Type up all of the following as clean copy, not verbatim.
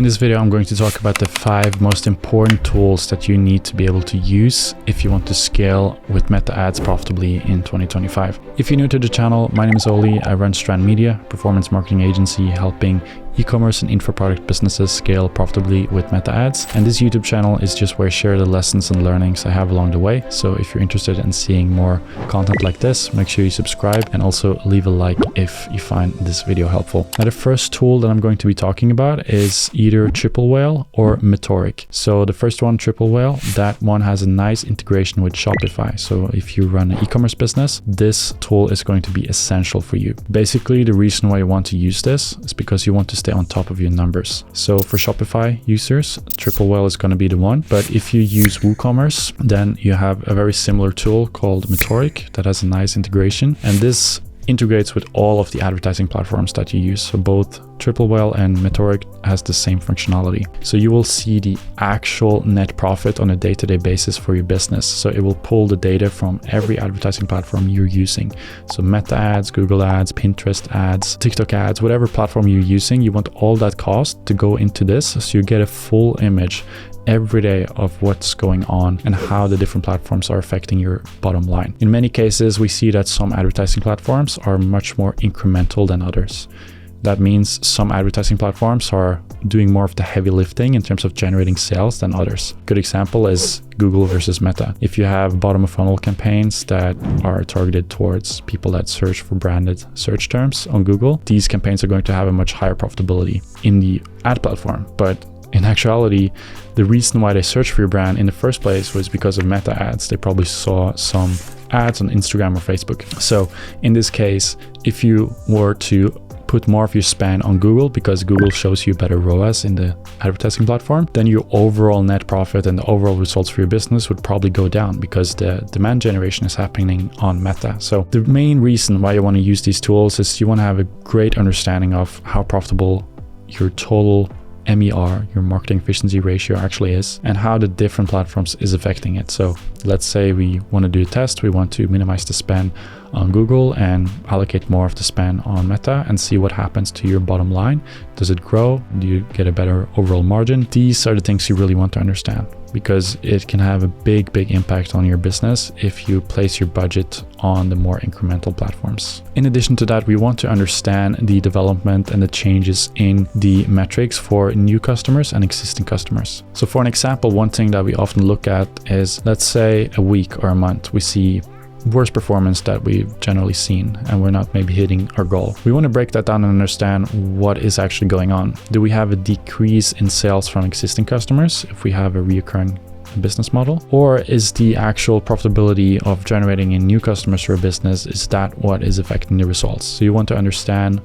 In this video, I'm going to talk about the 5 most important tools that you need to be able to use if you want to scale with Meta ads profitably in 2025. If you're new to the channel, my name is Oli. I run Strand Media, performance marketing agency, helping e-commerce and info product businesses scale profitably with Meta ads. And this YouTube channel is just where I share the lessons and learnings I have along the way. So if you're interested in seeing more content like this, make sure you subscribe and also leave a like if you find this video helpful. Now, the first tool that I'm going to be talking about is either Triple Whale or Metoric. So the first one, Triple Whale, that one has a nice integration with Shopify. So if you run an e-commerce business, this tool is going to be essential for you. Basically, the reason why you want to use this is because you want to stay on top of your numbers. So for Shopify users, Triple Whale is going to be the one. But if you use WooCommerce, then you have a very similar tool called Metoric that has a nice integration. And this integrates with all of the advertising platforms that you use. So both Triple Whale and Metoric has the same functionality. So you will see the actual net profit on a day-to-day basis for your business. So it will pull the data from every advertising platform you're using. So Meta ads, Google ads, Pinterest ads, TikTok ads, whatever platform you're using, you want all that cost to go into this. So you get a full image every day of what's going on and how the different platforms are affecting your bottom line. In many cases, we see that some advertising platforms are much more incremental than others. That means some advertising platforms are doing more of the heavy lifting in terms of generating sales than others. Good example is Google versus Meta. If you have bottom of funnel campaigns that are targeted towards people that search for branded search terms on Google, these campaigns are going to have a much higher profitability in the ad platform. But in actuality, the reason why they searched for your brand in the first place was because of Meta ads. They probably saw some ads on Instagram or Facebook. So in this case, if you were to put more of your spend on Google because Google shows you better ROAS in the advertising platform, then your overall net profit and the overall results for your business would probably go down because the demand generation is happening on Meta. So the main reason why you want to use these tools is you want to have a great understanding of how profitable your total MER, your marketing efficiency ratio, actually is, and how the different platforms is affecting it. So let's say we want to do a test. We want to minimize the spend on Google and allocate more of the spend on Meta and see what happens to your bottom line. Does it grow? Do you get a better overall margin? These are the things you really want to understand, because it can have a big impact on your business if you place your budget on the more incremental platforms. In addition to that, we want to understand the development and the changes in the metrics for new customers and existing customers. So for an example, one thing that we often look at is, let's say a week or a month, we see worst performance that we've generally seen and we're not maybe hitting our goal. We want to break that down and understand what is actually going on. Do we have a decrease in sales from existing customers if we have a recurring business model? Or is the actual profitability of generating in new customers for a business, is that what is affecting the results? So you want to understand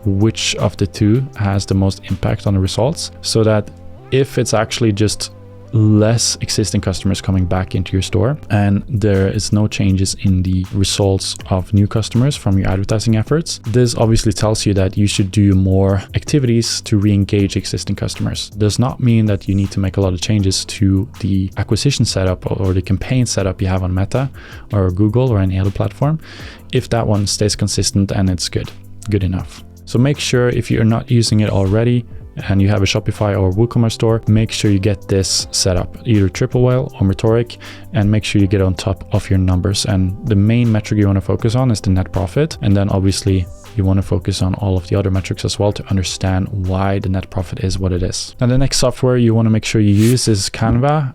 which of the two has the most impact on the results, so that if it's actually just less existing customers coming back into your store and there is no changes in the results of new customers from your advertising efforts, this obviously tells you that you should do more activities to re-engage existing customers. Does not mean that you need to make a lot of changes to the acquisition setup or the campaign setup you have on Meta or Google or any other platform, if that one stays consistent and it's good enough. So make sure, if you're not using it already and you have a Shopify or WooCommerce store, make sure you get this set up, either Triple Whale or Metoric, and make sure you get on top of your numbers. And the main metric you want to focus on is the net profit. And then obviously you want to focus on all of the other metrics as well to understand why the net profit is what it is. Now, the next software you want to make sure you use is Canva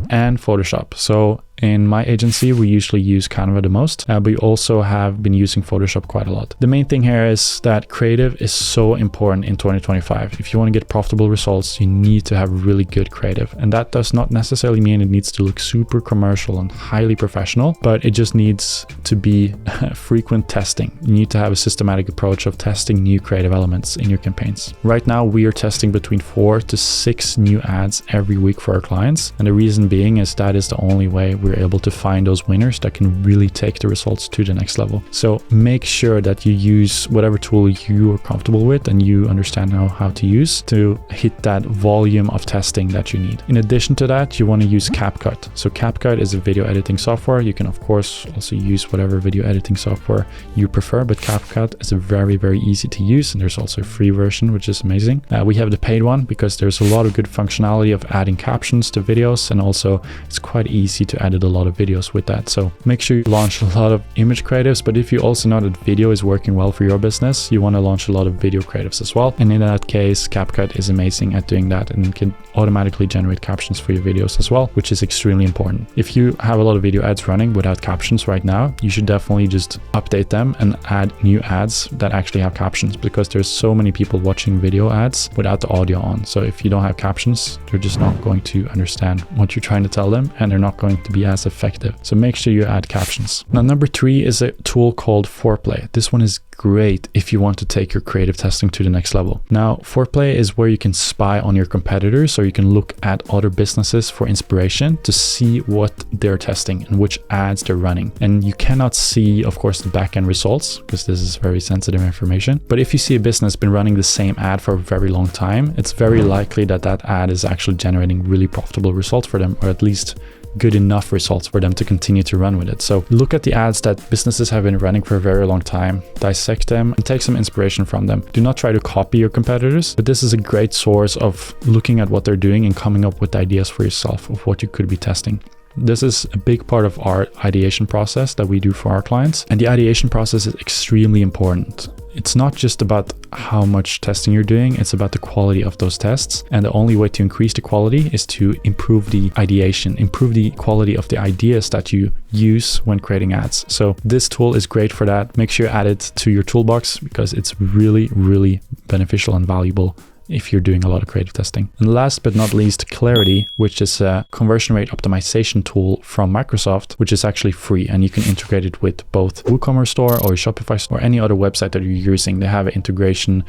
and Photoshop. So in my agency, we usually use Canva the most, but we also have been using Photoshop quite a lot. The main thing here is that creative is so important in 2025. If you want to get profitable results, you need to have really good creative. And that does not necessarily mean it needs to look super commercial and highly professional, but it just needs to be frequent testing. You need to have a systematic approach of testing new creative elements in your campaigns. Right now, we are testing between 4 to 6 new ads every week for our clients. And the reason being is that is the only way we're you're able to find those winners that can really take the results to the next level. So make sure that you use whatever tool you are comfortable with and you understand how to use to hit that volume of testing that you need. In addition to that, you want to use CapCut. So CapCut is a video editing software. You can of course also use whatever video editing software you prefer, but CapCut is a very, very easy to use, and there's also a free version, which is amazing. We have the paid one because there's a lot of good functionality of adding captions to videos, and also it's quite easy to edit a lot of videos with that. So make sure you launch a lot of image creatives, but if you also know that video is working well for your business, you want to launch a lot of video creatives as well. And in that case, CapCut is amazing at doing that and can automatically generate captions for your videos as well, which is extremely important. If you have a lot of video ads running without captions right now, you should definitely just update them and add new ads that actually have captions, because there's so many people watching video ads without the audio on. So if you don't have captions, they're just not going to understand what you're trying to tell them, and they're not going to be as effective. So make sure you add captions. Now, number 3 is a tool called ForPlay. This one is great if you want to take your creative testing to the next level. Now, ForPlay is where you can spy on your competitors, or you can look at other businesses for inspiration to see what they're testing and which ads they're running. And you cannot see, of course, the back-end results because this is very sensitive information. But if you see a business been running the same ad for a very long time, it's very likely that that ad is actually generating really profitable results for them, or at least good enough results for them to continue to run with it. So look at the ads that businesses have been running for a very long time, dissect them, and take some inspiration from them. Do not try to copy your competitors, but this is a great source of looking at what they're doing and coming up with ideas for yourself of what you could be testing. This is a big part of our ideation process that we do for our clients, and the ideation process is extremely important. It's not just about how much testing you're doing, it's about the quality of those tests. And the only way to increase the quality is to improve the ideation, improve the quality of the ideas that you use when creating ads. So this tool is great for that. Make sure you add it to your toolbox because it's really, really beneficial and valuable if you're doing a lot of creative testing. And last but not least, Clarity, which is a conversion rate optimization tool from Microsoft, which is actually free, and you can integrate it with both WooCommerce store or Shopify store or any other website that you're using. They have an integration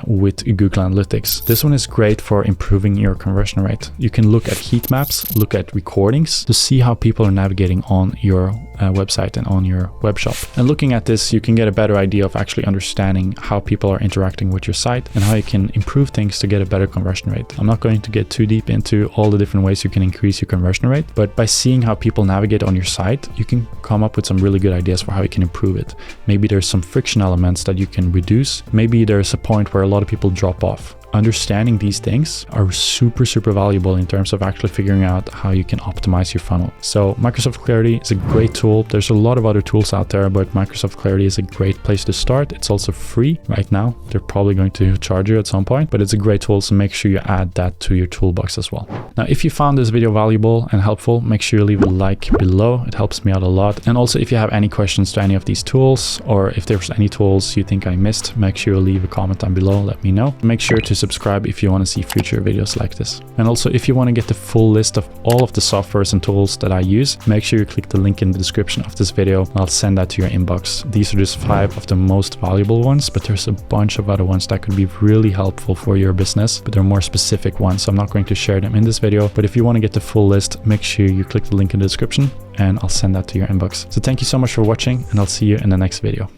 with Google Analytics. This one is great for improving your conversion rate. You can look at heat maps, look at recordings to see how people are navigating on your website and on your web shop. And looking at this, you can get a better idea of actually understanding how people are interacting with your site and how you can improve things to get a better conversion rate. I'm not going to get too deep into all the different ways you can increase your conversion rate, but by seeing how people navigate on your site, you can come up with some really good ideas for how you can improve it. Maybe there's some friction elements that you can reduce. Maybe there's a point where a lot of people drop off. Understanding these things are super, super valuable in terms of actually figuring out how you can optimize your funnel. So Microsoft Clarity is a great tool. There's a lot of other tools out there, but Microsoft Clarity is a great place to start. It's also free right now. They're probably going to charge you at some point, but it's a great tool, so make sure you add that to your toolbox as well. Now, if you found this video valuable and helpful, make sure you leave a like below. It helps me out a lot. And also, if you have any questions to any of these tools, or if there's any tools you think I missed, make sure you leave a comment down below. Let me know. Make sure to subscribe if you want to see future videos like this. And also, if you want to get the full list of all of the softwares and tools that I use, make sure you click the link in the description of this video. I'll send that to your inbox. These are just 5 of the most valuable ones, but there's a bunch of other ones that could be really helpful for your business, but they're more specific ones. So I'm not going to share them in this video, but if you want to get the full list, make sure you click the link in the description and I'll send that to your inbox. So thank you so much for watching, and I'll see you in the next video.